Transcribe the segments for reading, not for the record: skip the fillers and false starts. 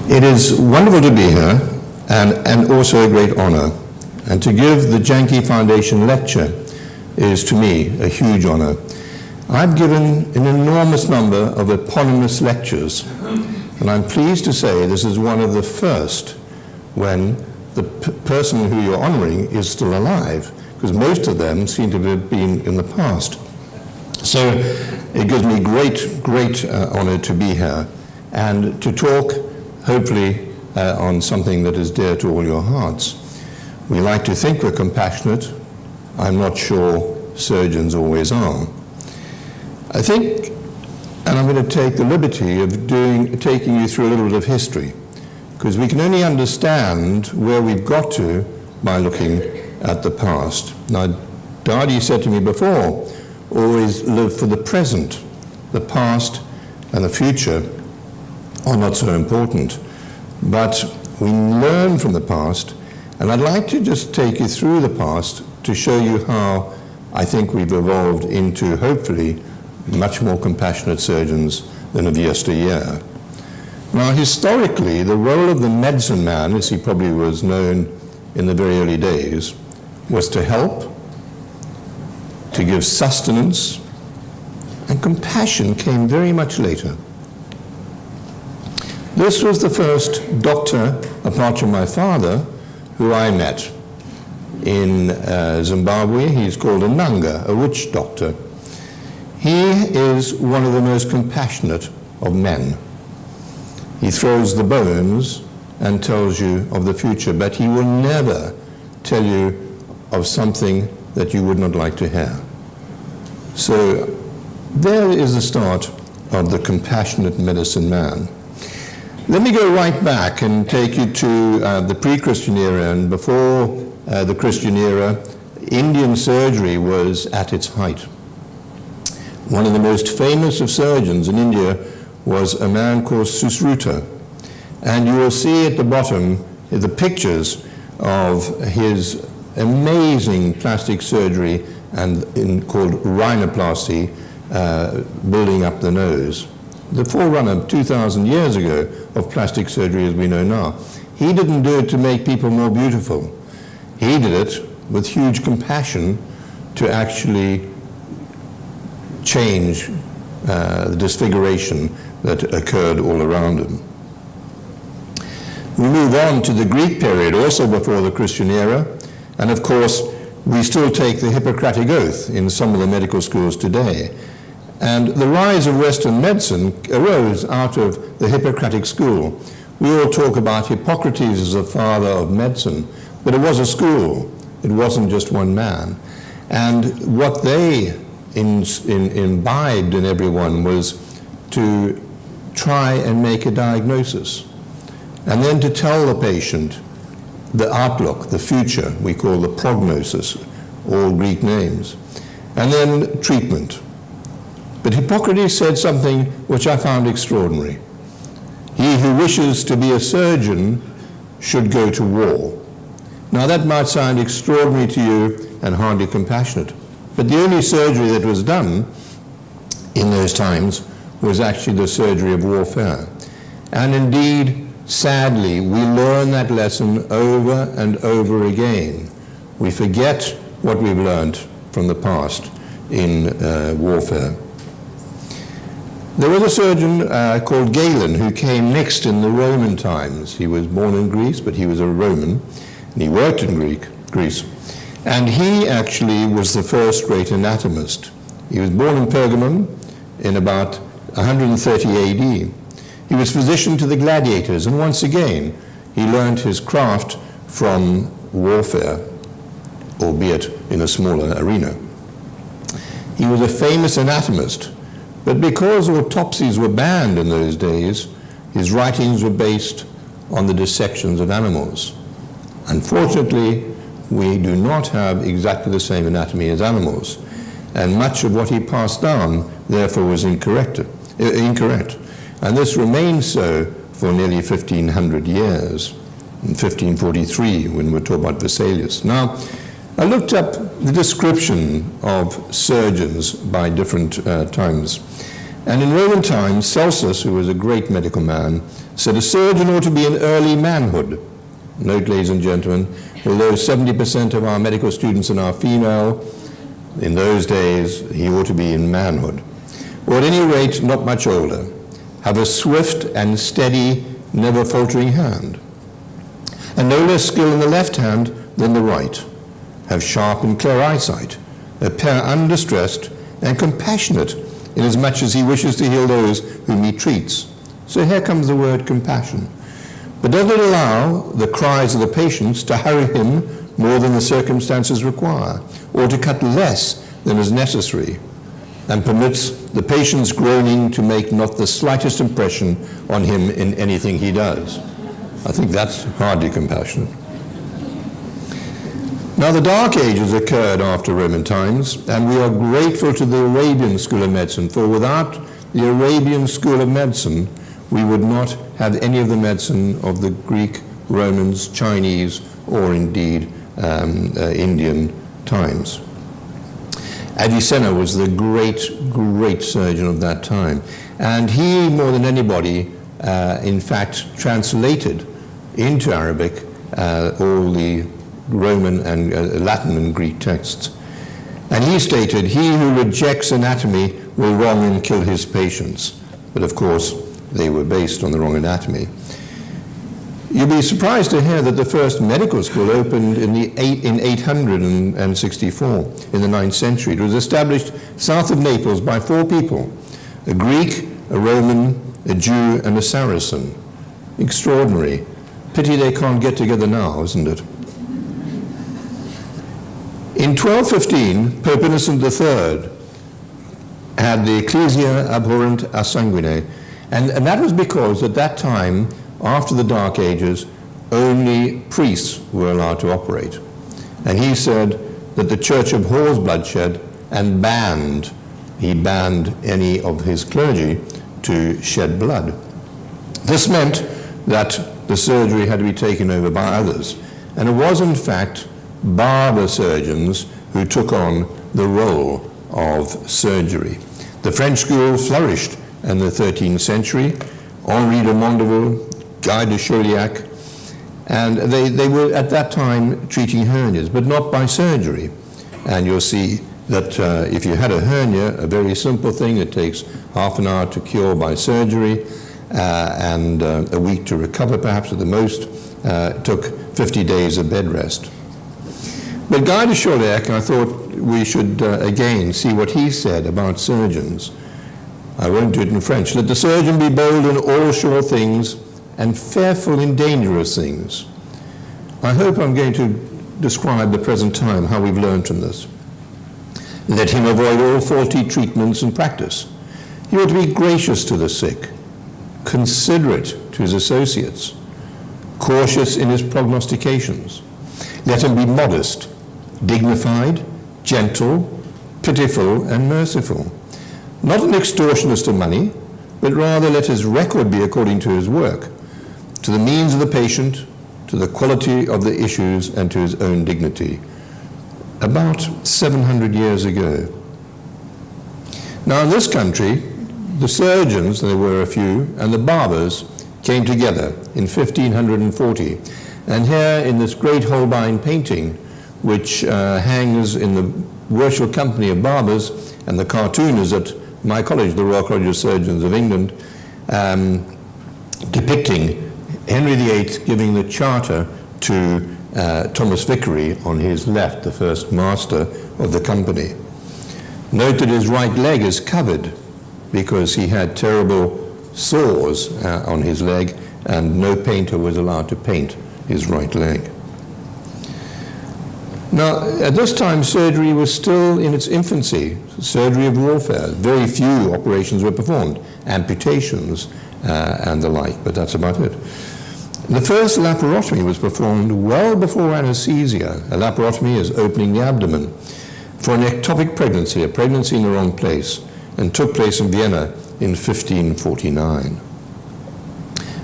It is wonderful to be here, and also a great honor. And to give the Janke Foundation lecture is, to me, a huge honor. I've given an enormous number of eponymous lectures, and I'm pleased to say this is one of the first when the person who you're honoring is still alive, because most of them seem to have been in the past. So it gives me great honor to be here and to talk, hopefully, on something that is dear to all your hearts. We like to think we're compassionate. I'm not sure surgeons always are. I think, and I'm going to take the liberty of taking you through a little bit of history, because we can only understand where we've got to by looking at the past. Now, Dadi said to me before, always live for the present. The past and the future are not so important, but we learn from the past, and I'd like to just take you through the past to show you how I think we've evolved into, hopefully, much more compassionate surgeons than of yesteryear. Now, historically, the role of the medicine man, as he probably was known in the very early days, was to help, to give sustenance, and compassion came very much later. This was the first doctor, apart from my father, who I met in Zimbabwe. He's called a Nanga, a witch doctor. He is one of the most compassionate of men. He throws the bones and tells you of the future, but he will never tell you of something that you would not like to hear. So there is the start of the compassionate medicine man. Let me go right back and take you to the pre-Christian era, and before the Christian era, Indian surgery was at its height. One of the most famous of surgeons in India was a man called Susruta, and you will see at the bottom the pictures of his amazing plastic surgery called rhinoplasty, building up the nose. The forerunner 2,000 years ago of plastic surgery as we know now. He didn't do it to make people more beautiful. He did it with huge compassion to actually change the disfiguration that occurred all around him. We move on to the Greek period, also before the Christian era, and of course we still take the Hippocratic Oath in some of the medical schools today. And the rise of Western medicine arose out of the Hippocratic school. We all talk about Hippocrates as the father of medicine, but it was a school. It wasn't just one man. And what they imbibed in everyone was to try and make a diagnosis, and then to tell the patient the outlook, the future, we call the prognosis, all Greek names, and then treatment. But Hippocrates said something which I found extraordinary. He who wishes to be a surgeon should go to war. Now that might sound extraordinary to you and hardly compassionate, but the only surgery that was done in those times was actually the surgery of warfare. And indeed, sadly, we learn that lesson over and over again. We forget what we've learned from the past in warfare. There was a surgeon called Galen who came next in the Roman times. He was born in Greece, but he was a Roman, and he worked in Greece. And he actually was the first great anatomist. He was born in Pergamum in about 130 AD. He was physician to the gladiators, and once again, he learned his craft from warfare, albeit in a smaller arena. He was a famous anatomist, but because autopsies were banned in those days, his writings were based on the dissections of animals. Unfortunately, we do not have exactly the same anatomy as animals, and much of what he passed down, therefore, was incorrect. And this remained so for nearly 1,500 years, in 1543, when we're talking about Vesalius. Now, I looked up the description of surgeons by different times, And in Roman times, Celsus, who was a great medical man, said a surgeon ought to be in early manhood. Note, ladies and gentlemen, although 70% of our medical students are now female, in those days he ought to be in manhood. Or at any rate, not much older. Have a swift and steady, never faltering hand. And no less skill in the left hand than the right. Have sharp and clear eyesight. Appear undistressed and compassionate, inasmuch as he wishes to heal those whom he treats. So here comes the word compassion. But does not allow the cries of the patients to hurry him more than the circumstances require, or to cut less than is necessary, and permits the patient's groaning to make not the slightest impression on him in anything he does. I think that's hardly compassionate. Now, the Dark Ages occurred after Roman times, and we are grateful to the Arabian School of Medicine, for without the Arabian School of Medicine, we would not have any of the medicine of the Greek, Romans, Chinese, or indeed Indian times. Avicenna was the great surgeon of that time, and he, more than anybody, in fact, translated into Arabic all the Roman and Latin and Greek texts. And he stated, "He who rejects anatomy will wrong and kill his patients." But of course, they were based on the wrong anatomy. You'll be surprised to hear that the first medical school opened in 864, in the 9th century. It was established south of Naples by 4 people, a Greek, a Roman, a Jew, and a Saracen. Extraordinary. Pity they can't get together now, isn't it? In 1215, Pope Innocent III had the Ecclesia Abhorrent a Sanguine, and that was because at that time, after the Dark Ages, only priests were allowed to operate. And he said that the church abhors bloodshed and he banned any of his clergy to shed blood. This meant that the surgery had to be taken over by others. And it was, in fact, barber surgeons who took on the role of surgery. The French school flourished in the 13th century. Henri de Mondeville, Guy de Chauliac, and they were at that time treating hernias, but not by surgery. And you'll see that if you had a hernia, a very simple thing, it takes half an hour to cure by surgery, and a week to recover perhaps at the most. Took 50 days of bed rest. But Guy de Chauliac, I thought we should again see what he said about surgeons. I won't do it in French. "Let the surgeon be bold in all sure things and fearful in dangerous things." I hope I'm going to describe the present time, how we've learned from this. "Let him avoid all faulty treatments and practice. He ought to be gracious to the sick, considerate to his associates, cautious in his prognostications. Let him be modest, dignified, gentle, pitiful, and merciful. Not an extortionist of money, but rather let his record be according to his work, to the means of the patient, to the quality of the issues, and to his own dignity." About 700 years ago. Now in this country, the surgeons, there were a few, and the barbers came together in 1540. And here in this great Holbein painting, which hangs in the Worshipful Company of Barbers, and the cartoon is at my college, the Royal College of Surgeons of England, depicting Henry VIII giving the charter to Thomas Vicary on his left, the first master of the company. Note that his right leg is covered because he had terrible sores on his leg, and no painter was allowed to paint his right leg. Now, at this time, surgery was still in its infancy, surgery of warfare. Very few operations were performed, amputations and the like, but that's about it. The first laparotomy was performed well before anesthesia. A laparotomy is opening the abdomen for an ectopic pregnancy, a pregnancy in the wrong place, and took place in Vienna in 1549.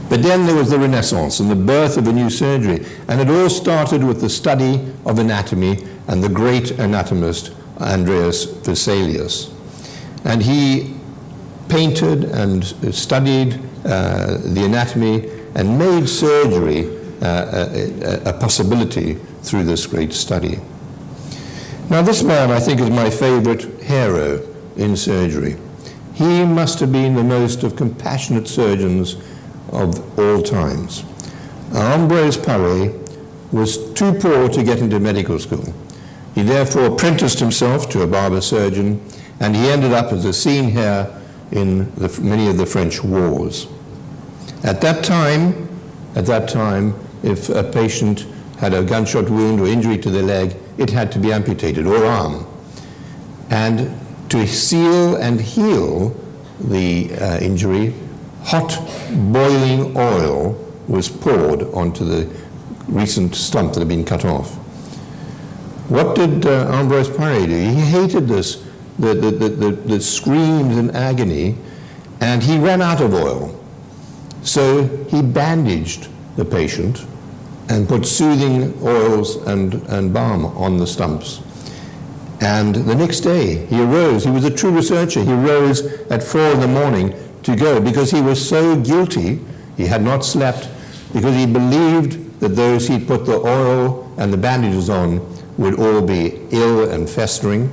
But then there was the Renaissance and the birth of a new surgery, and it all started with the study of anatomy and the great anatomist Andreas Vesalius. And he painted and studied the anatomy and made surgery a possibility through this great study. Now this man, I think, is my favorite hero in surgery. He must have been the most of compassionate surgeons of all times. Ambroise Paré was too poor to get into medical school. He therefore apprenticed himself to a barber surgeon, and he ended up as a scene hair in many of the French wars. At that time, if a patient had a gunshot wound or injury to the leg, it had to be amputated, or arm. And to seal and heal the injury, hot boiling oil was poured onto the recent stump that had been cut off. What did Ambroise Paré do? He hated this, the screams and agony, and he ran out of oil. So he bandaged the patient and put soothing oils and balm on the stumps. And the next day he arose. He was a true researcher. He rose at 4 a.m. to go because he was so guilty. He had not slept because he believed that those he'd put the oil and the bandages on would all be ill and festering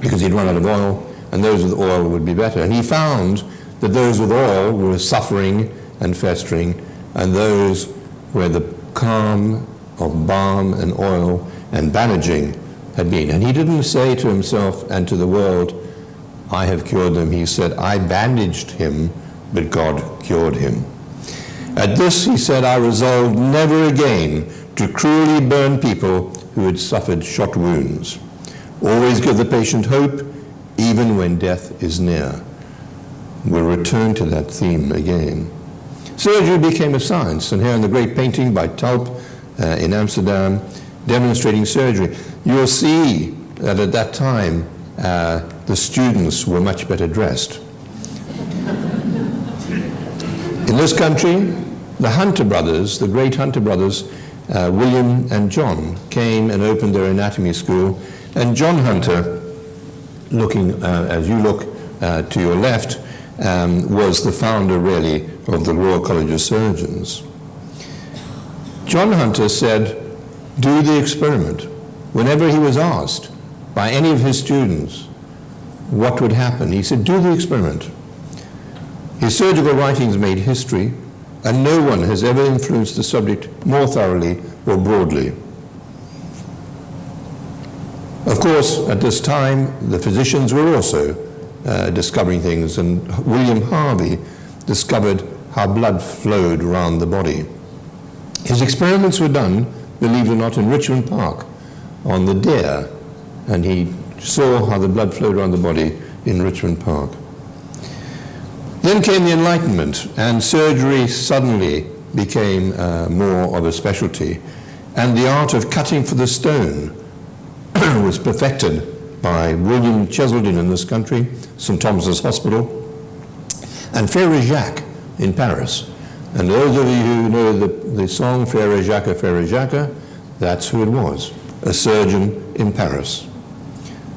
because he'd run out of oil, and those with oil would be better. And he found that those with oil were suffering and festering, and those where the calm of balm and oil and bandaging had been. And he didn't say to himself and to the world, I have cured them. He said, I bandaged him, but God cured him. At this, he said, I resolved never again to cruelly burn people who had suffered shot wounds. Always give the patient hope, even when death is near. We'll return to that theme again. Surgery became a science, and here in the great painting by Tulp in Amsterdam, demonstrating surgery, you'll see that at that time, the students were much better dressed. In this country, the Hunter brothers, the great Hunter brothers, William and John, came and opened their anatomy school. And John Hunter, looking as you look to your left, was the founder, really, of the Royal College of Surgeons. John Hunter said, do the experiment. Whenever he was asked by any of his students what would happen, he said, do the experiment. His surgical writings made history, and no one has ever influenced the subject more thoroughly or broadly. Of course, at this time, the physicians were also discovering things, and William Harvey discovered how blood flowed around the body. His experiments were done, believe it or not, in Richmond Park on the deer, and he saw how the blood flowed around the body in Richmond Park. Then came the Enlightenment, and surgery suddenly became more of a specialty, and the art of cutting for the stone was perfected by William Cheseldine in this country, St. Thomas's Hospital, and Frère Jacques in Paris. And those of you who know the song Frère Jacques, that's who it was, a surgeon in Paris.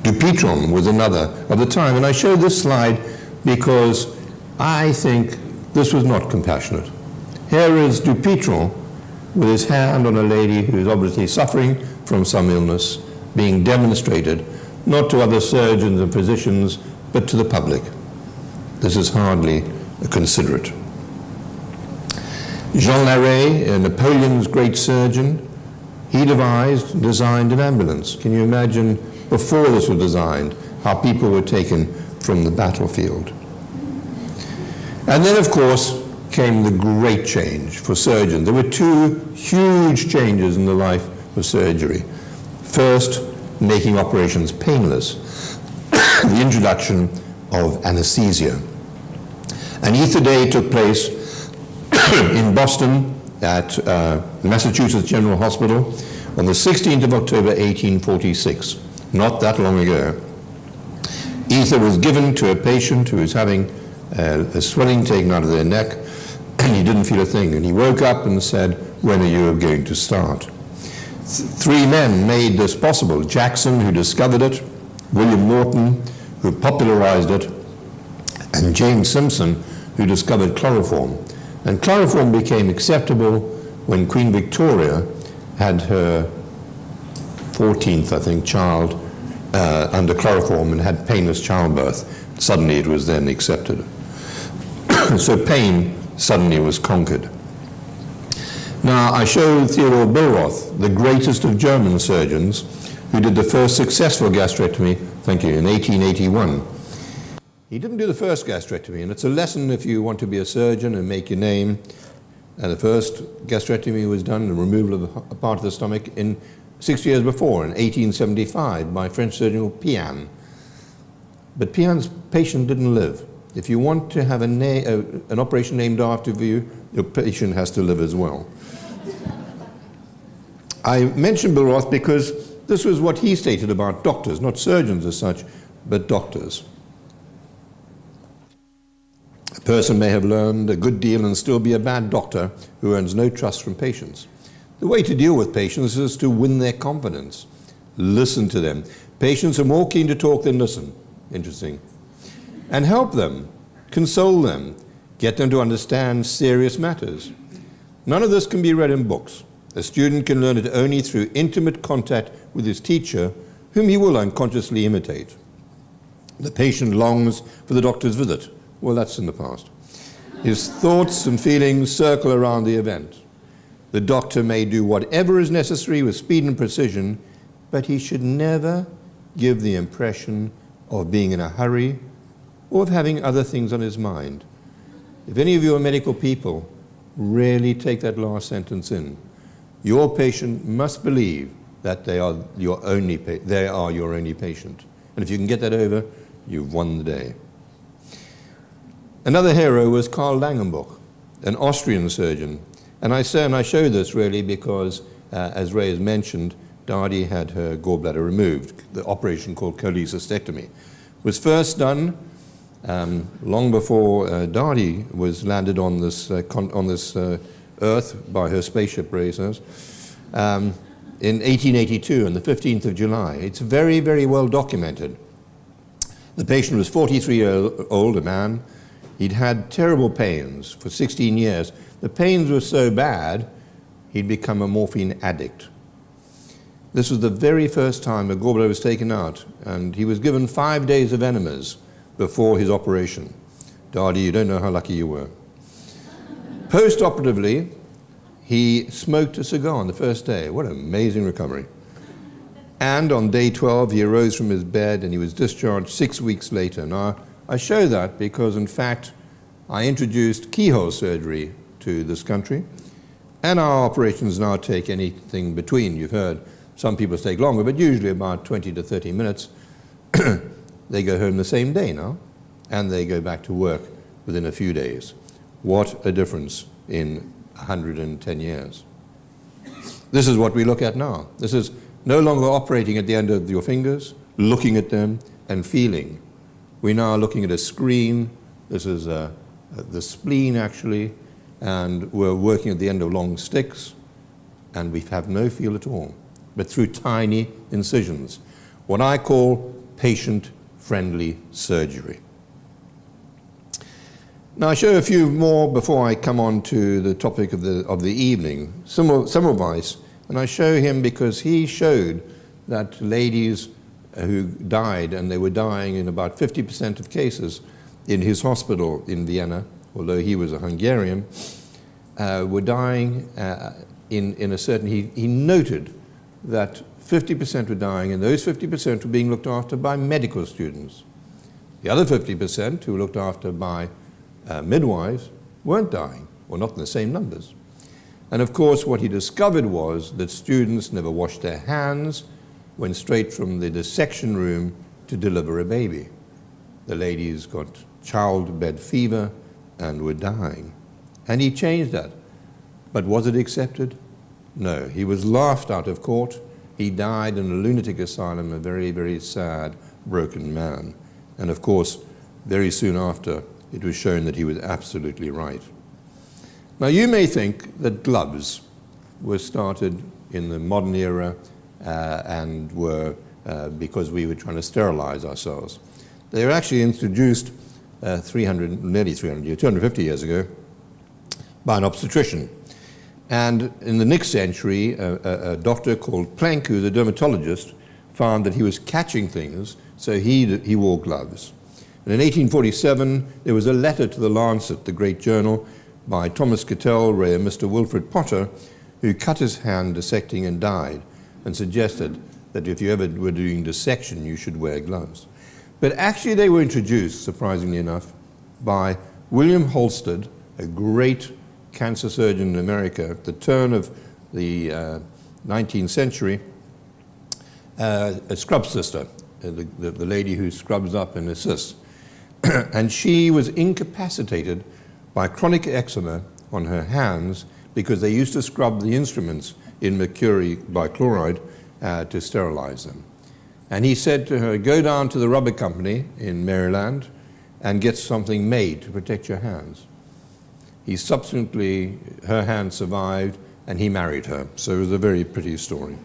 Dupuytren was another of the time, and I show this slide because I think this was not compassionate. Here is Dupuytren with his hand on a lady who is obviously suffering from some illness, being demonstrated, not to other surgeons and physicians, but to the public. This is hardly considerate. Jean Larrey, Napoleon's great surgeon, he devised and designed an ambulance. Can you imagine, before this was designed, how people were taken from the battlefield? And then, of course, came the great change for surgeons. There were two huge changes in the life of surgery. First, making operations painless, the introduction of anesthesia. An ether day took place in Boston at Massachusetts General Hospital on the 16th of October, 1846, not that long ago. Ether was given to a patient who was having a swelling taken out of their neck, and he didn't feel a thing. And he woke up and said, when are you going to start? Three men made this possible. Jackson, who discovered it, William Morton, who popularized it, and James Simpson, who discovered chloroform. And chloroform became acceptable when Queen Victoria had her 14th, I think, child under chloroform and had painless childbirth. Suddenly it was then accepted. So pain suddenly was conquered. Now, I show Theodore Billroth, the greatest of German surgeons, who did the first successful gastrectomy, thank you, in 1881. He didn't do the first gastrectomy, and it's a lesson if you want to be a surgeon and make your name. And the first gastrectomy was done, the removal of a part of the stomach, in 6 years before, in 1875, by French surgeon Pian. But Pian's patient didn't live. If you want to have an operation named after you, your patient has to live as well. I mention Billroth because this was what he stated about doctors, not surgeons as such, but doctors. A person may have learned a good deal and still be a bad doctor who earns no trust from patients. The way to deal with patients is to win their confidence. Listen to them. Patients are more keen to talk than listen. Interesting. And help them, console them, get them to understand serious matters. None of this can be read in books. A student can learn it only through intimate contact with his teacher, whom he will unconsciously imitate. The patient longs for the doctor's visit. Well, that's in the past. His thoughts and feelings circle around the event. The doctor may do whatever is necessary with speed and precision, but he should never give the impression of being in a hurry or of having other things on his mind. If any of you are medical people, really take that last sentence in. Your patient must believe that they are your only patient. And if you can get that over, you've won the day. Another hero was Karl Langham, an Austrian surgeon. And I show this really because, as Ray has mentioned, Dardie had her gallbladder removed. The operation called cholecystectomy was first done long before Dardie was landed on this Earth by her spaceship racers in 1882 on the 15th of July. It's very, very well documented. The patient was 43 years old, a man. He'd had terrible pains for 16 years. The pains were so bad, he'd become a morphine addict. This was the very first time a gallbladder was taken out, and he was given 5 days of enemas before his operation. Dardie, you don't know how lucky you were. Post-operatively, he smoked a cigar on the first day. What an amazing recovery. And on day 12, he arose from his bed and he was discharged 6 weeks later. Now, I show that because, in fact, I introduced keyhole surgery to this country, and our operations now take anything between. You've heard some people take longer, but usually about 20 to 30 minutes. They go home the same day now, and they go back to work within a few days. What a difference in 110 years. This is what we look at now. This is no longer operating at the end of your fingers, looking at them and feeling. We're now looking at a screen. This is the spleen, actually, and we're working at the end of long sticks, and we have no feel at all, but through tiny incisions, what I call patient-friendly surgery. Now, I show a few more before I come on to the topic of the evening, Semmelweis, and I show him because he showed that ladies who died, and they were dying in about 50% of cases in his hospital in Vienna, although he was a Hungarian, were dying in a certain, he noted that 50% were dying, and those 50% were being looked after by medical students. The other 50% who were looked after by midwives weren't dying, or not in the same numbers. And of course, what he discovered was that students never washed their hands, went straight from the dissection room to deliver a baby. The ladies got childbed fever and were dying. And he changed that. But was it accepted? No. He was laughed out of court. He died in a lunatic asylum, a very, very sad, broken man. And of course, very soon after, it was shown that he was absolutely right. Now, you may think that gloves were started in the modern era and were because we were trying to sterilize ourselves. They were actually introduced nearly 300 years, 250 years ago, by an obstetrician. And in the next century, a doctor called Planck, who was a dermatologist, found that he was catching things, so he wore gloves. And in 1847, there was a letter to the Lancet, the great journal, by Thomas Catelray and Mr. Wilfred Potter, who cut his hand dissecting and died, and suggested that if you ever were doing dissection, you should wear gloves. But actually they were introduced, surprisingly enough, by William Halsted, a great cancer surgeon in America at the turn of the 19th century, a scrub sister, the lady who scrubs up and assists. And she was incapacitated by chronic eczema on her hands because they used to scrub the instruments in mercury bichloride to sterilize them. And he said to her, go down to the rubber company in Maryland and get something made to protect your hands. He subsequently, her hand survived, and he married her. So it was a very pretty story.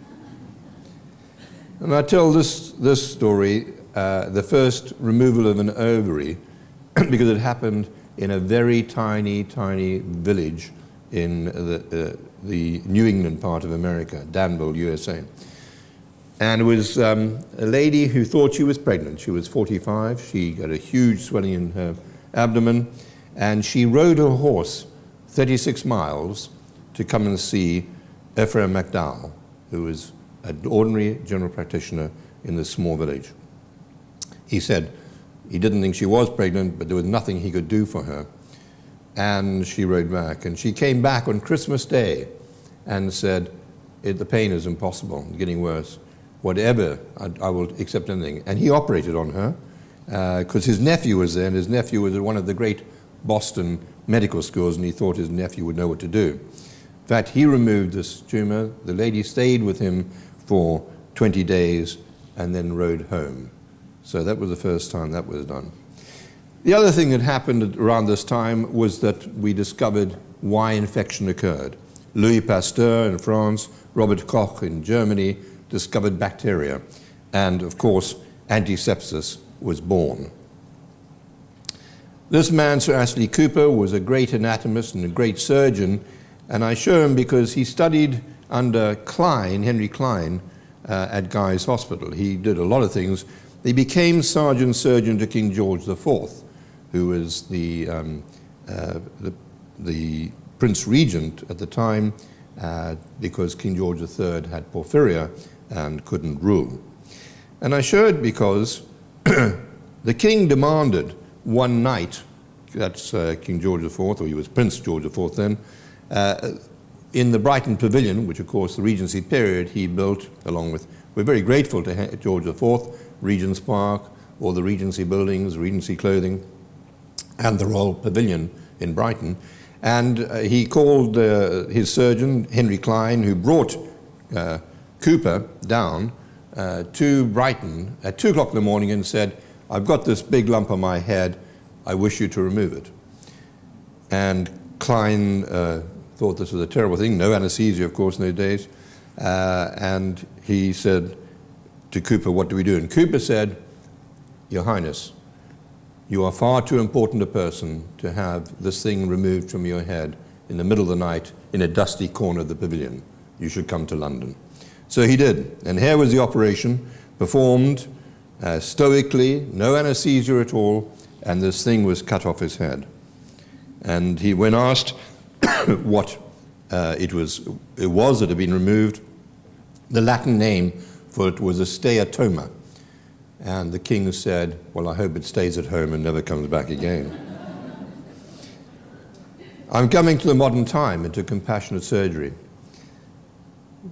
And I tell this story, the first removal of an ovary, because it happened in a very tiny, tiny village in the New England part of America, Danville, USA. And it was a lady who thought she was pregnant. She was 45. She got a huge swelling in her abdomen, and she rode her horse 36 miles to come and see Ephraim McDowell, who was an ordinary general practitioner in this small village. He said he didn't think she was pregnant, but there was nothing he could do for her. And she rode back, and she came back on Christmas Day and said, the pain is impossible, it's getting worse. Whatever, I will accept anything. And he operated on her because his nephew was there, and his nephew was at one of the great Boston medical schools, and he thought his nephew would know what to do. In fact, he removed this tumor. The lady stayed with him for 20 days and then rode home. So that was the first time that was done. The other thing that happened around this time was that we discovered why infection occurred. Louis Pasteur in France, Robert Koch in Germany discovered bacteria, and of course antisepsis was born. This man, Sir Astley Cooper, was a great anatomist and a great surgeon, and I show him because he studied under Klein, Henry Klein, at Guy's Hospital. He did a lot of things. He became Sergeant Surgeon to King George IV, who was the Prince Regent at the time, because King George III had porphyria and couldn't rule. And I show it because the king demanded one night, that's King George IV, or he was Prince George IV then, in the Brighton Pavilion, which of course the Regency period he built along with, we're very grateful to George IV, Regent's Park, all the Regency buildings, Regency clothing, and the Royal Pavilion in Brighton. And he called his surgeon, Henry Klein, who brought Cooper down to Brighton at 2 o'clock in the morning and said, I've got this big lump on my head, I wish you to remove it. And Klein thought this was a terrible thing, no anesthesia, of course, in those days. And he said to Cooper, what do we do? And Cooper said, Your Highness, you are far too important a person to have this thing removed from your head in the middle of the night in a dusty corner of the pavilion. You should come to London. So he did. And here was the operation, performed stoically, no anesthesia at all, and this thing was cut off his head. And he, when asked what it was that had been removed, the Latin name for it was a steatoma. And the king said, well, I hope it stays at home and never comes back again. I'm coming to the modern time, into compassionate surgery.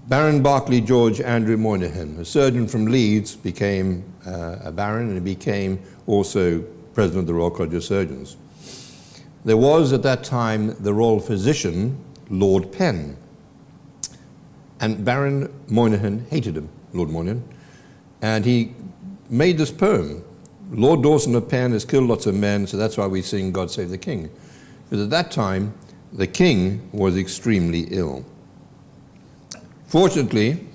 Baron Berkeley George Andrew Moynihan, a surgeon from Leeds, became a baron, and he became also president of the Royal College of Surgeons. There was at that time the royal physician, Lord Penn, and Baron Moynihan hated him, Lord Moynihan, and he made this poem. Lord Dawson of Penn has killed lots of men, so that's why we sing God Save the King. Because at that time, the king was extremely ill. Fortunately,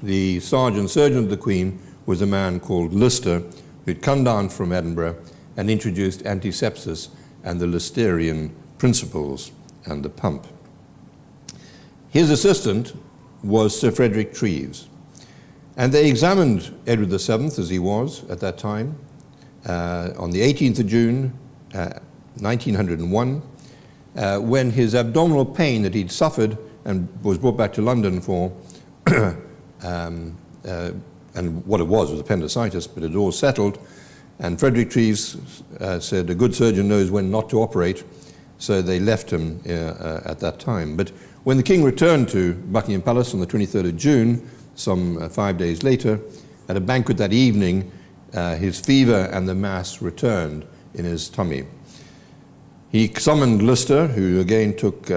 the sergeant surgeon of the Queen was a man called Lister, who'd come down from Edinburgh and introduced antisepsis and the Listerian principles and the pump. His assistant was Sir Frederick Treves, and they examined Edward VII, as he was at that time, on the 18th of June, 1901, when his abdominal pain that he'd suffered and was brought back to London for, and what it was appendicitis, but it all settled, and Frederick Treves said a good surgeon knows when not to operate, so they left him at that time. But when the king returned to Buckingham Palace on the 23rd of June, some 5 days later, at a banquet that evening, his fever and the mass returned in his tummy. He summoned Lister, who again took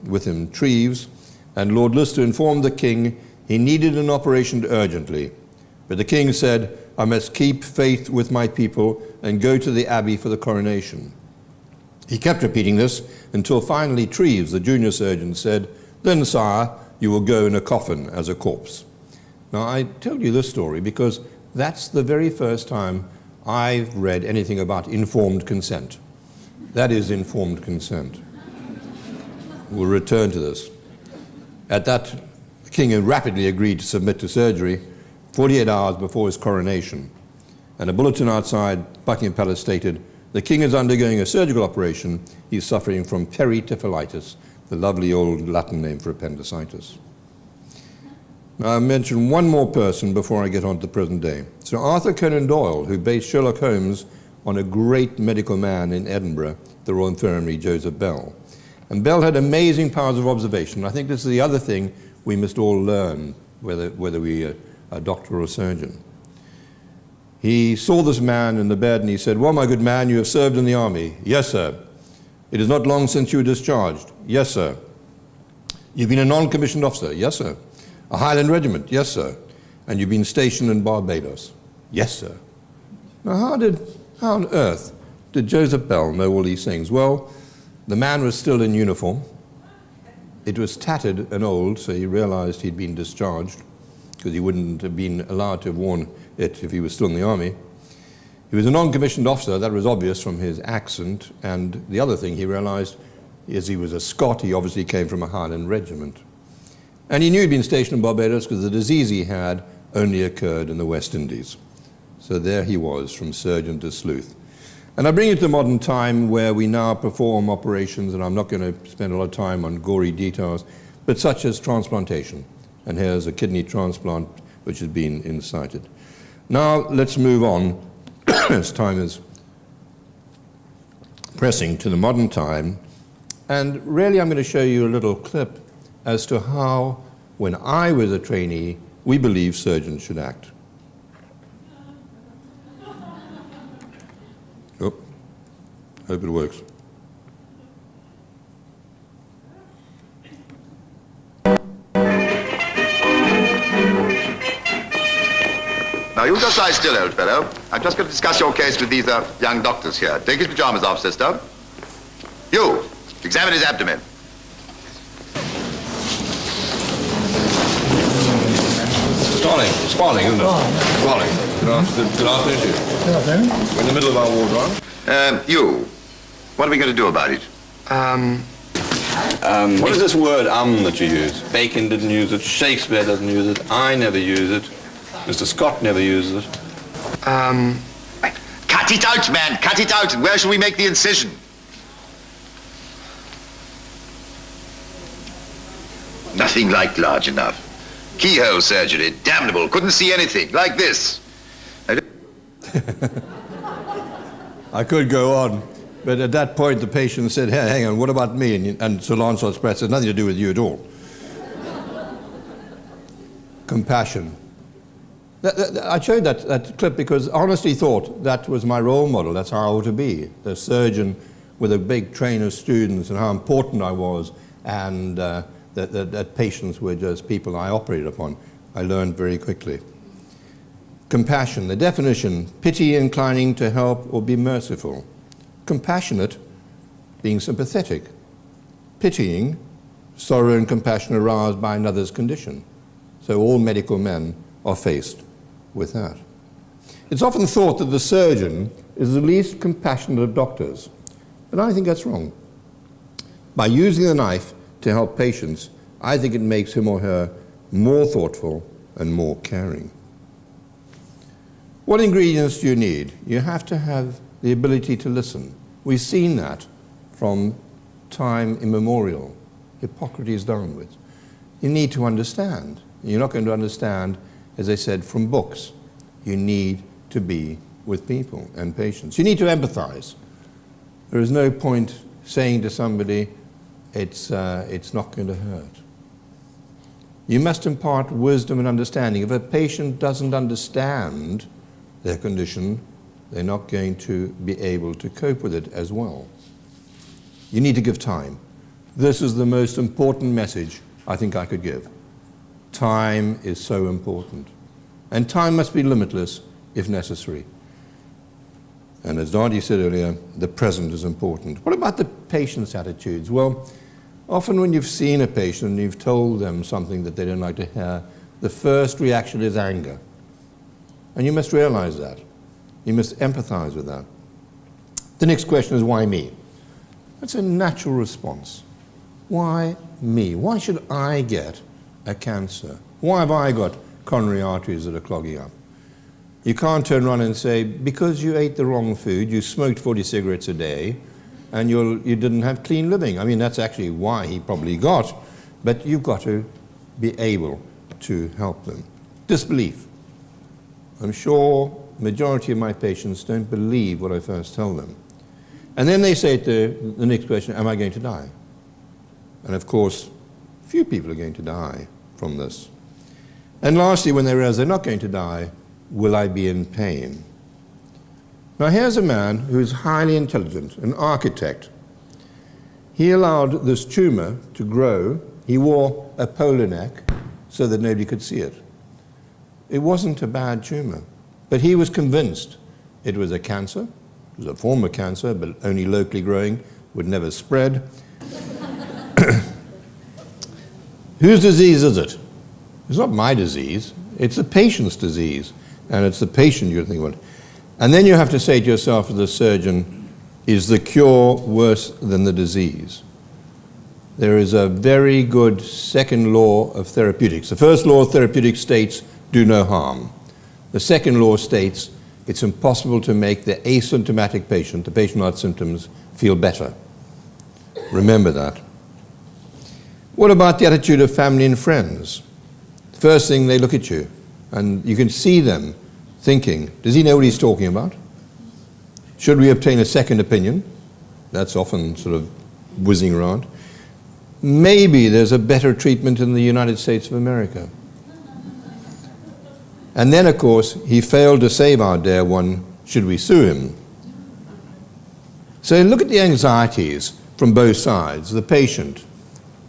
with him Treves, and Lord Lister informed the king he needed an operation urgently. But the king said, I must keep faith with my people and go to the abbey for the coronation. He kept repeating this until finally Treves, the junior surgeon, said, then, sire, you will go in a coffin as a corpse. Now, I tell you this story because that's the very first time I've read anything about informed consent. That is informed consent. We'll return to this. At that, the king had rapidly agreed to submit to surgery 48 hours before his coronation, and a bulletin outside Buckingham Palace stated, the king is undergoing a surgical operation. He's suffering from perityphlitis, the lovely old Latin name for appendicitis. Now, I'll mention one more person before I get on to the present day. Sir Arthur Conan Doyle, who based Sherlock Holmes on a great medical man in Edinburgh, the Royal Infirmary, Joseph Bell. And Bell had amazing powers of observation. I think this is the other thing we must all learn, whether we are a doctor or a surgeon. He saw this man in the bed and he said, well, my good man, you have served in the army. Yes, sir. It is not long since you were discharged. Yes, sir. You've been a non-commissioned officer. Yes, sir. A Highland regiment. Yes, sir. And you've been stationed in Barbados. Yes, sir. Now, how on earth did Joseph Bell know all these things? Well, the man was still in uniform. It was tattered and old, so he realized he'd been discharged because he wouldn't have been allowed to have worn it if he was still in the army. He was a non-commissioned officer. That was obvious from his accent. And the other thing he realized is he was a Scot. He obviously came from a Highland regiment. And he knew he'd been stationed in Barbados because the disease he had only occurred in the West Indies. So there he was, from surgeon to sleuth. And I bring you to the modern time where we now perform operations, and I'm not going to spend a lot of time on gory details, but such as transplantation. And here's a kidney transplant which has been incited. Now let's move on, as time is pressing, to the modern time. And really I'm going to show you a little clip as to how, when I was a trainee, we believed surgeons should act. Oh, hope it works. Now, you just lie still, old fellow. I'm just going to discuss your case with these young doctors here. Take his pajamas off, sister. You, examine his abdomen. Swallowing, isn't it? Oh, swallowing. Good afternoon to you. Good afternoon. We're in the middle of our war drive. You, what are we going to do about it? What is this word that you use? Bacon didn't use it, Shakespeare doesn't use it, I never use it, Mr. Scott never uses it. Cut it out, man, cut it out. Where shall we make the incision? Nothing like large enough. Keyhole surgery, damnable, couldn't see anything, like this. I could go on, but at that point the patient said, hey, hang on, what about me? And Sir Lancelot Spratt said, nothing to do with you at all. Compassion. I showed that clip because I honestly thought that was my role model. That's how I ought to be, the surgeon with a big train of students, and how important I was, and that patients were just people I operated upon. I learned very quickly. Compassion, the definition, pity inclining to help or be merciful. Compassionate, being sympathetic. Pitying, sorrow and compassion aroused by another's condition. So all medical men are faced with that. It's often thought that the surgeon is the least compassionate of doctors. But I think that's wrong. By using the knife to help patients, I think it makes him or her more thoughtful and more caring. What ingredients do you need? You have to have the ability to listen. We've seen that from time immemorial, Hippocrates downwards. You need to understand. You're not going to understand, as I said, from books. You need to be with people and patients. You need to empathize. There is no point saying to somebody, it's not going to hurt. You must impart wisdom and understanding. If a patient doesn't understand their condition, they're not going to be able to cope with it as well. You need to give time. This is the most important message I think I could give. Time is so important. And time must be limitless if necessary. And as Dante said earlier, the present is important. What about the patient's attitudes? Well, often when you've seen a patient and you've told them something that they don't like to hear, the first reaction is anger. And you must realize that. You must empathize with that. The next question is, why me? That's a natural response. Why me? Why should I get a cancer? Why have I got coronary arteries that are clogging up? You can't turn around and say, because you ate the wrong food, you smoked 40 cigarettes a day, and you didn't have clean living. I mean, that's actually why he probably got, but you've got to be able to help them. Disbelief. I'm sure the majority of my patients don't believe what I first tell them. And then they say to the next question, am I going to die? And of course, few people are going to die from this. And lastly, when they realize they're not going to die, will I be in pain? Now here's a man who is highly intelligent, an architect. He allowed this tumor to grow. He wore a polo neck so that nobody could see it. It wasn't a bad tumor, but he was convinced it was a cancer. It was a form of cancer, but only locally growing, would never spread. Whose disease is it? It's not my disease. It's the patient's disease. And it's the patient you're thinking about. And then you have to say to yourself as a surgeon, is the cure worse than the disease? There is a very good second law of therapeutics. The first law of therapeutics states, do no harm. The second law states, it's impossible to make the asymptomatic patient, the patient without symptoms, feel better. Remember that. What about the attitude of family and friends? First thing, they look at you, and you can see them thinking, does he know what he's talking about? Should we obtain a second opinion? That's often sort of whizzing around. Maybe there's a better treatment in the United States of America. And then, of course, he failed to save our dear one. Should we sue him? So look at the anxieties from both sides. The patient,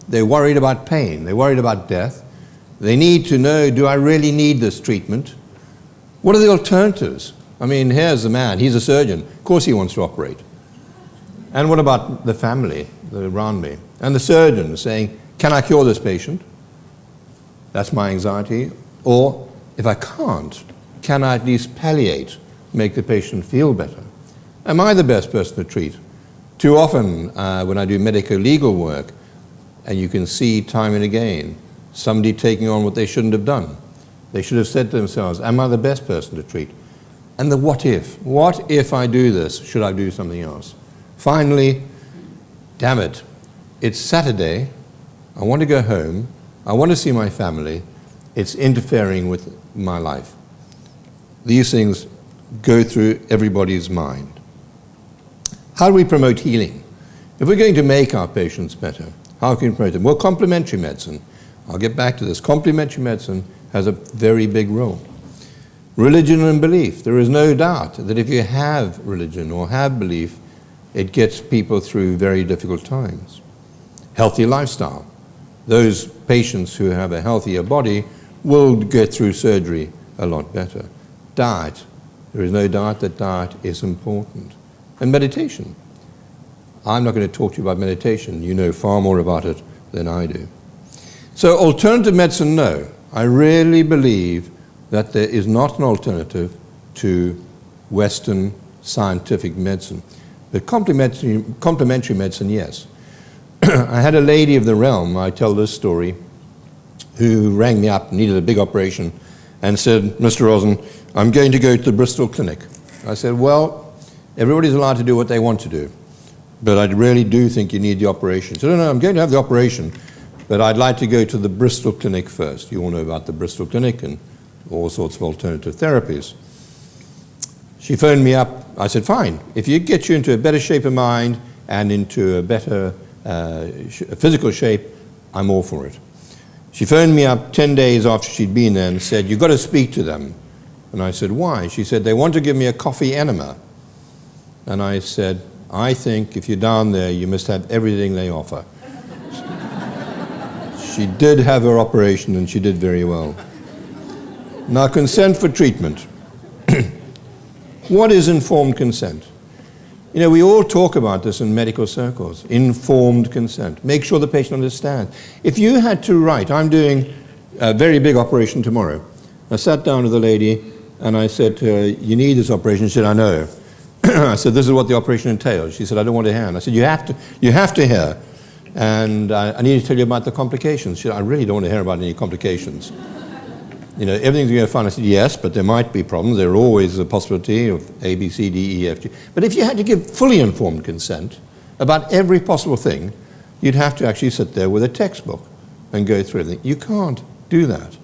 they're worried about pain. They're worried about death. They need to know, do I really need this treatment? What are the alternatives? I mean, here's the man. He's a surgeon. Of course he wants to operate. And what about the family around me? And the surgeon saying, can I cure this patient? That's my anxiety. Or, if I can't, can I at least palliate, make the patient feel better? Am I the best person to treat? Too often, when I do medico-legal work, and you can see time and again, somebody taking on what they shouldn't have done. They should have said to themselves, am I the best person to treat? And the what if? What if I do this? Should I do something else? Finally, damn it, it's Saturday, I want to go home, I want to see my family, it's interfering with my life. These things go through everybody's mind. How do we promote healing? If we're going to make our patients better, how can we promote them? Well, complementary medicine. I'll get back to this. Complementary medicine has a very big role. Religion and belief. There is no doubt that if you have religion or have belief, it gets people through very difficult times. Healthy lifestyle. Those patients who have a healthier body will get through surgery a lot better. Diet. There is no doubt that diet is important. And meditation. I'm not going to talk to you about meditation. You know far more about it than I do. So alternative medicine, no. I really believe that there is not an alternative to Western scientific medicine. But complementary medicine, yes. I had a lady of the realm, I tell this story, who rang me up, needed a big operation, and said, Mr. Rosin, I'm going to go to the Bristol clinic. I said, well, everybody's allowed to do what they want to do, but I really do think you need the operation. She said, no, I'm going to have the operation, but I'd like to go to the Bristol clinic first. You all know about the Bristol clinic and all sorts of alternative therapies. She phoned me up. I said, fine, if you get you into a better shape of mind and into a better physical shape, I'm all for it. She phoned me up 10 days after she'd been there and said, you've got to speak to them. And I said, why? She said, they want to give me a coffee enema. And I said, I think if you're down there, you must have everything they offer. She did have her operation and she did very well. Now, consent for treatment. What is informed consent? You know, we all talk about this in medical circles, informed consent. Make sure the patient understands. If you had to write, I'm doing a very big operation tomorrow. I sat down with the lady and I said to her, you need this operation? She said, I know. I said, this is what the operation entails. She said, I don't want to hear. And I said, you have to hear. And I need to tell you about the complications. She said, I really don't want to hear about any complications. You know, everything's going to be fine. I said, yes, but there might be problems. There are always a possibility of A, B, C, D, E, F, G. But if you had to give fully informed consent about every possible thing, you'd have to actually sit there with a textbook and go through everything. You can't do that.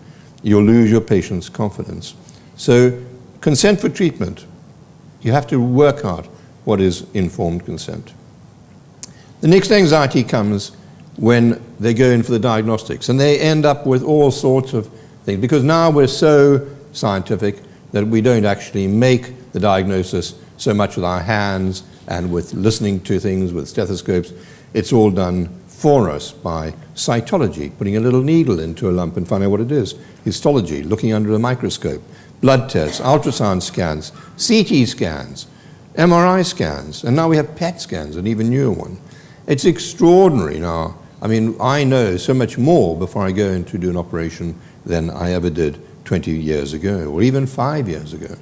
You'll lose your patient's confidence. So consent for treatment, you have to work out what is informed consent. The next anxiety comes when they go in for the diagnostics, and they end up with all sorts of things, because now we're so scientific that we don't actually make the diagnosis so much with our hands and with listening to things with stethoscopes. It's all done for us by cytology, putting a little needle into a lump and finding out what it is. Histology, looking under a microscope. Blood tests, ultrasound scans, CT scans, MRI scans, and now we have PET scans, an even newer one. It's extraordinary now. I mean, I know so much more before I go in to do an operation than I ever did 20 years ago, or even 5 years ago.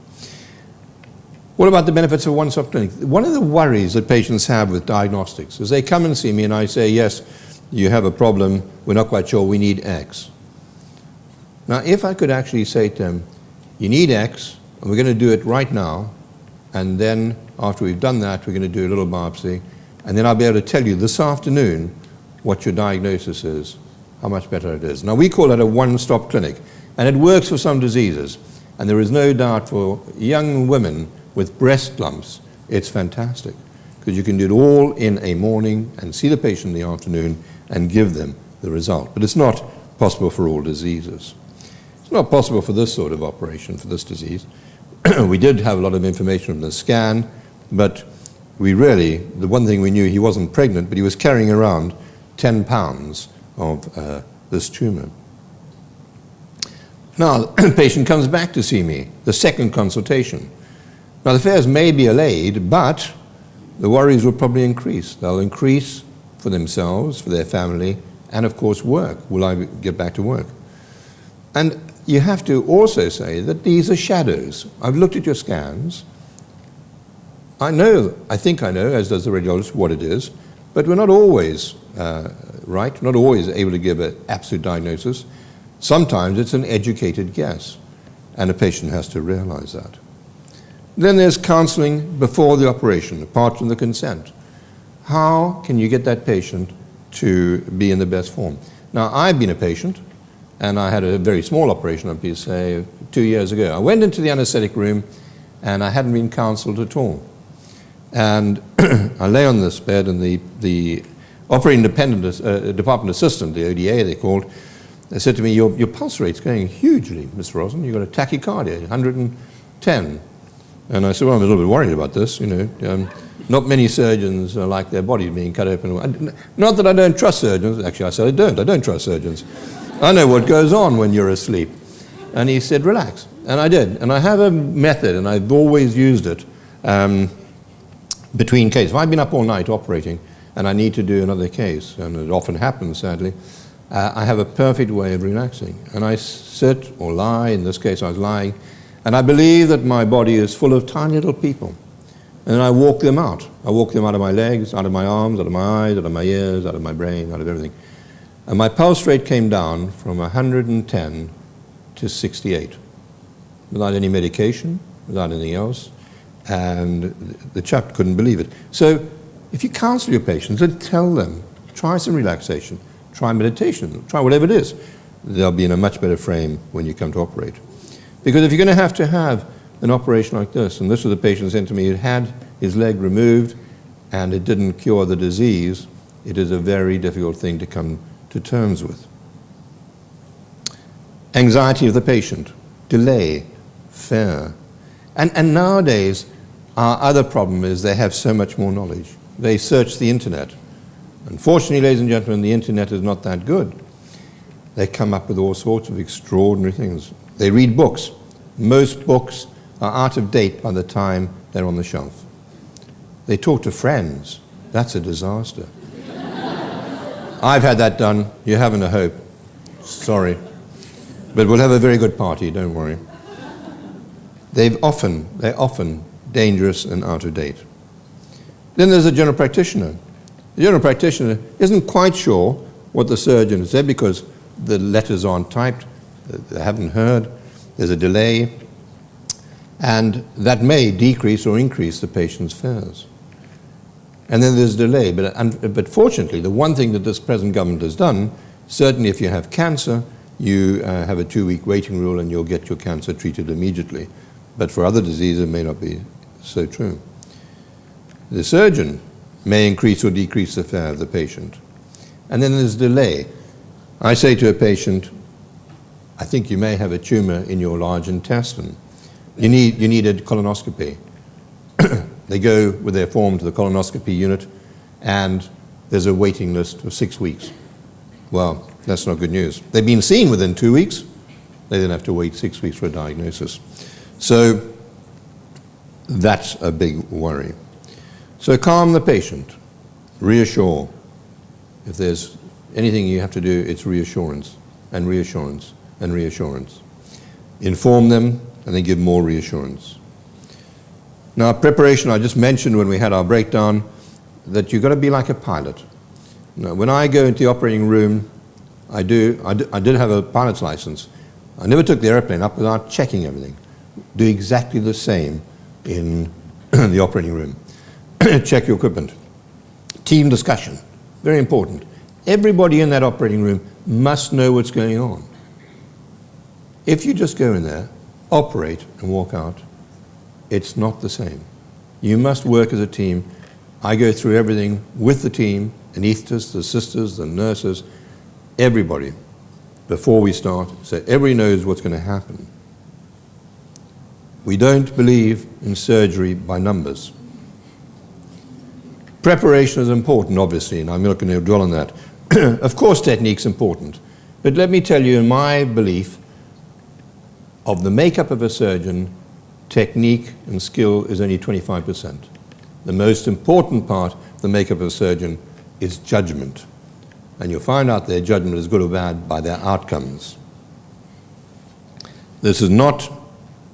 What about the benefits of one-stop clinic? One of the worries that patients have with diagnostics is they come and see me and I say, yes, you have a problem, we're not quite sure, we need X. Now, if I could actually say to them, you need X, and we're going to do it right now, and then after we've done that, we're going to do a little biopsy, and then I'll be able to tell you this afternoon what your diagnosis is, how much better it is. Now, we call that a one-stop clinic, and it works for some diseases, and there is no doubt for young women with breast lumps, it's fantastic, because you can do it all in a morning and see the patient in the afternoon and give them the result. But it's not possible for all diseases. It's not possible for this sort of operation, for this disease. We did have a lot of information from the scan, but we really, the one thing we knew, he wasn't pregnant, but he was carrying around 10 pounds of this tumor. Now, the patient comes back to see me, the second consultation. Now, the fares may be allayed, but the worries will probably increase. They'll increase for themselves, for their family, and of course work. Will I get back to work? And you have to also say that these are shadows. I've looked at your scans. I think I know, as does the radiologist, what it is, but we're not always right, not always able to give an absolute diagnosis. Sometimes it's an educated guess, and a patient has to realize that. Then there's counseling before the operation, apart from the consent. How can you get that patient to be in the best form? Now, I've been a patient, and I had a very small operation, I'd say, 2 years ago. I went into the anesthetic room, and I hadn't been counseled at all. And I lay on this bed, and the operating department assistant, the ODA they called, they said to me, your pulse rate's going hugely, Mr. Rosin. You've got a tachycardia, 110. And I said, well, I'm a little bit worried about this. You know, not many surgeons like their bodies being cut open. Not that I don't trust surgeons. Actually, I said I don't trust surgeons. I know what goes on when you're asleep. And he said, relax. And I did. And I have a method, and I've always used it between cases. If I've been up all night operating, and I need to do another case, and it often happens, sadly, I have a perfect way of relaxing. And I sit or lie. In this case, I was lying. And I believe that my body is full of tiny little people and then I walk them out. I walk them out of my legs, out of my arms, out of my eyes, out of my ears, out of my brain, out of everything. And my pulse rate came down from 110 to 68, without any medication, without anything else, and the chap couldn't believe it. So if you counsel your patients and tell them, try some relaxation, try meditation, try whatever it is, they'll be in a much better frame when you come to operate. Because if you're going to have an operation like this, and this was a patient sent to me who had his leg removed and it didn't cure the disease, it is a very difficult thing to come to terms with. Anxiety of the patient, delay, fear. And nowadays, our other problem is they have so much more knowledge. They search the internet. Unfortunately, ladies and gentlemen, the internet is not that good. They come up with all sorts of extraordinary things. They read books. Most books are out of date by the time they're on the shelf. They talk to friends. That's a disaster. I've had that done. You haven't a hope. Sorry. But we'll have a very good party, don't worry. They're often dangerous and out of date. Then there's a general practitioner. The general practitioner isn't quite sure what the surgeon said because the letters aren't typed, they haven't heard, there's a delay, and that may decrease or increase the patient's fears. And then there's delay, but fortunately, the one thing that this present government has done, certainly if you have cancer, you have a 2-week waiting rule and you'll get your cancer treated immediately. But for other diseases, it may not be so true. The surgeon may increase or decrease the fear of the patient. And then there's delay. I say to a patient, I think you may have a tumor in your large intestine. You need a colonoscopy. They go with their form to the colonoscopy unit, and there's a waiting list for 6 weeks. Well, that's not good news. They've been seen within 2 weeks. They then have to wait 6 weeks for a diagnosis. So that's a big worry. So calm the patient, reassure. If there's anything you have to do, it's reassurance and reassurance and reassurance. Inform them and then give more reassurance. Now, preparation, I just mentioned when we had our breakdown that you've got to be like a pilot. Now, when I go into the operating room, I did have a pilot's license. I never took the airplane up without checking everything. Do exactly the same in the operating room. Check your equipment. Team discussion, very important. Everybody in that operating room must know what's going on. If you just go in there, operate, and walk out, it's not the same. You must work as a team. I go through everything with the team, anesthetists, the sisters, the nurses, everybody, before we start, so everybody knows what's going to happen. We don't believe in surgery by numbers. Preparation is important, obviously, and I'm not going to dwell on that. Of course, technique's important, but let me tell you, in my belief of the makeup of a surgeon, technique and skill is only 25%. The most important part of the makeup of a surgeon is judgment. And you'll find out their judgment is good or bad by their outcomes. This is not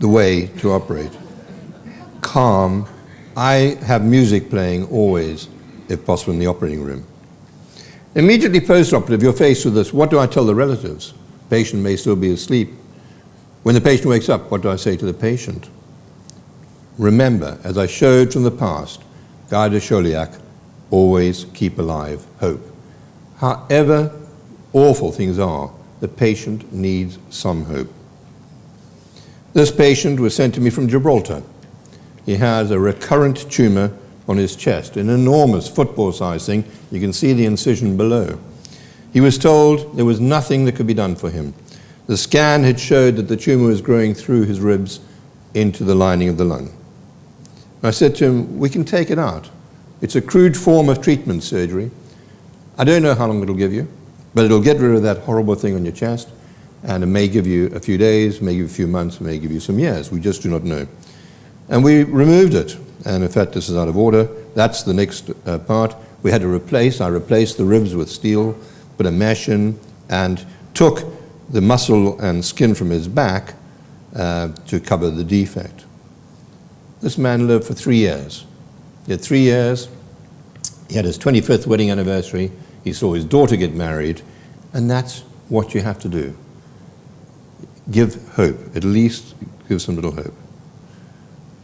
the way to operate. Calm. I have music playing always, if possible, in the operating room. Immediately post-operative, you're faced with this. What do I tell the relatives? The patient may still be asleep. When the patient wakes up, what do I say to the patient? Remember, as I showed from the past, Guy de Chauliac, always keep alive hope. However awful things are, the patient needs some hope. This patient was sent to me from Gibraltar. He has a recurrent tumor on his chest, an enormous football-sized thing. You can see the incision below. He was told there was nothing that could be done for him. The scan had showed that the tumor was growing through his ribs into the lining of the lung. I said to him, we can take it out. It's a crude form of treatment surgery. I don't know how long it'll give you, but it'll get rid of that horrible thing on your chest, and it may give you a few days, may give you a few months, may give you some years. We just do not know. And we removed it, and in fact, this is out of order. That's the next part. We had to replace. I replaced the ribs with steel, put a mesh in, and took the muscle and skin from his back to cover the defect. This man lived for 3 years. He had 3 years. He had his 25th wedding anniversary. He saw his daughter get married. And that's what you have to do. Give hope. At least give some little hope.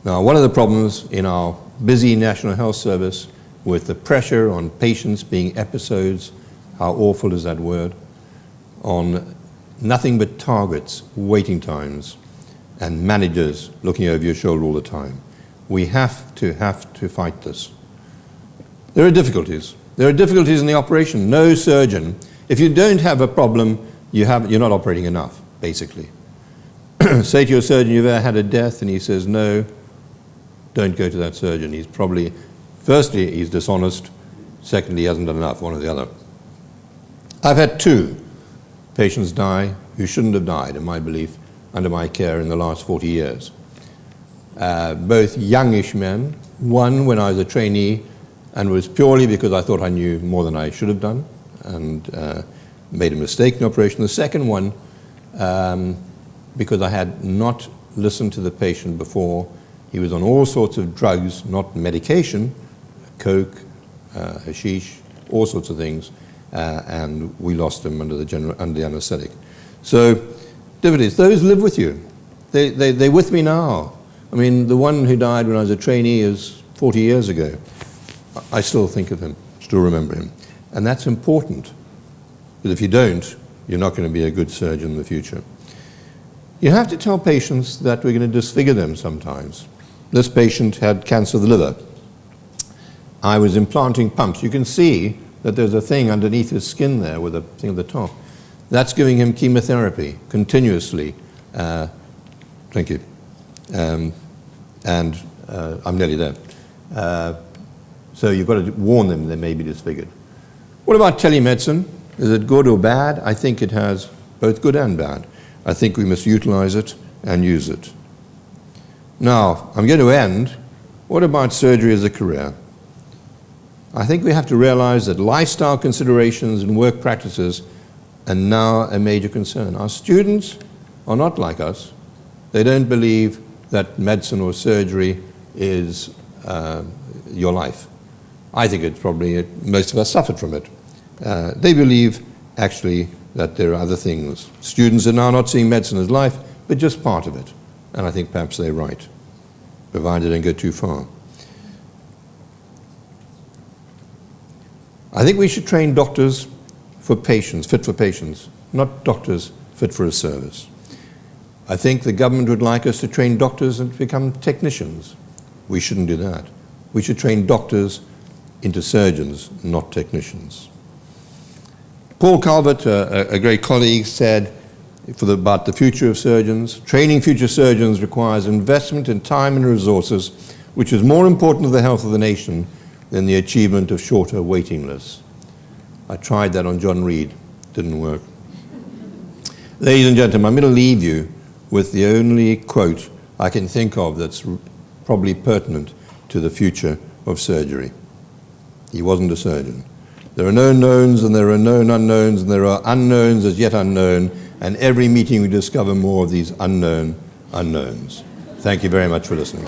Now, one of the problems in our busy National Health Service with the pressure on patients being episodes, how awful is that word, on nothing but targets, waiting times, and managers looking over your shoulder all the time. We have to fight this. There are difficulties. There are difficulties in the operation. No surgeon, if you don't have a problem, you're not operating enough, basically. Say to your surgeon, you've ever had a death, and he says, no, don't go to that surgeon. He's probably, firstly, he's dishonest. Secondly, he hasn't done enough, one or the other. I've had 2 patients die who shouldn't have died, in my belief, under my care in the last 40 years. Both youngish men, one when I was a trainee, and it was purely because I thought I knew more than I should have done, and made a mistake in the operation. The second one, because I had not listened to the patient before. He was on all sorts of drugs, not medication, coke, hashish, all sorts of things, and we lost him under the anesthetic. So, difficulties, those live with you. They're with me now. I mean, the one who died when I was a trainee is 40 years ago. I still think of him, still remember him. And that's important, because if you don't, you're not going to be a good surgeon in the future. You have to tell patients that we're going to disfigure them sometimes. This patient had cancer of the liver. I was implanting pumps. You can see that there's a thing underneath his skin there with a thing at the top. That's giving him chemotherapy continuously. Thank you. And I'm nearly there. So you've got to warn them they may be disfigured. What about telemedicine? Is it good or bad? I think it has both good and bad. I think we must utilize it and use it. Now, I'm going to end. What about surgery as a career? I think we have to realize that lifestyle considerations and work practices are now a major concern. Our students are not like us. They don't believe that medicine or surgery is your life. I think it's probably, most of us suffered from it. They believe, actually, that there are other things. Students are now not seeing medicine as life, but just part of it. And I think perhaps they're right, provided they don't go too far. I think we should train doctors for patients, fit for patients, not doctors fit for a service. I think the government would like us to train doctors and become technicians. We shouldn't do that. We should train doctors into surgeons, not technicians. Paul Calvert, a great colleague, said about the future of surgeons, training future surgeons requires investment in time and resources, which is more important to the health of the nation than the achievement of shorter waiting lists. I tried that on John Reed, didn't work. Ladies and gentlemen, I'm going to leave you with the only quote I can think of that's probably pertinent to the future of surgery. He wasn't a surgeon. There are known knowns and there are known unknowns and there are unknowns as yet unknown, and every meeting we discover more of these unknown unknowns. Thank you very much for listening.